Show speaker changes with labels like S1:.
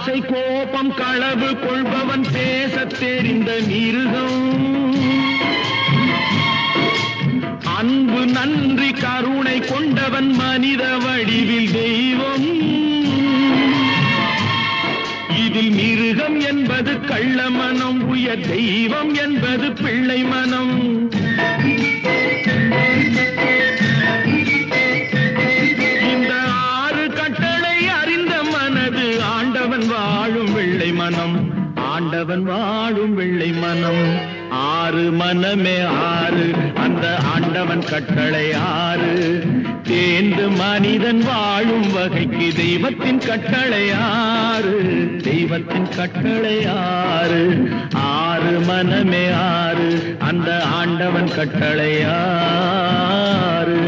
S1: ஆசை கோபம் களவு கொள்பவன் பேசத் தெரிந்த மிருகம். அன்பு நன்றி கருணை கொண்டவன் மனித வடிவில் தெய்வம். இதில் மிருகம் என்பது கள்ள மனம், உயர் தெய்வம் என்பது பிள்ளை மனம். இந்த 6 கட்டளை அறிந்த மனது ஆண்டவன் வாழும் வெள்ளை மனம், ஆண்டவன் வாழும் வெள்ளை மனம். 6 மனமே 6, அந்த ஆண்டவன் கட்டளை 6. தேர்ந்து மனிதன் வாழும் வகைக்கு தெய்வத்தின் கட்டளை 6, தெய்வத்தின் கட்டளை 6. 6 மனமே 6, அந்த ஆண்டவன் கட்டளை 6.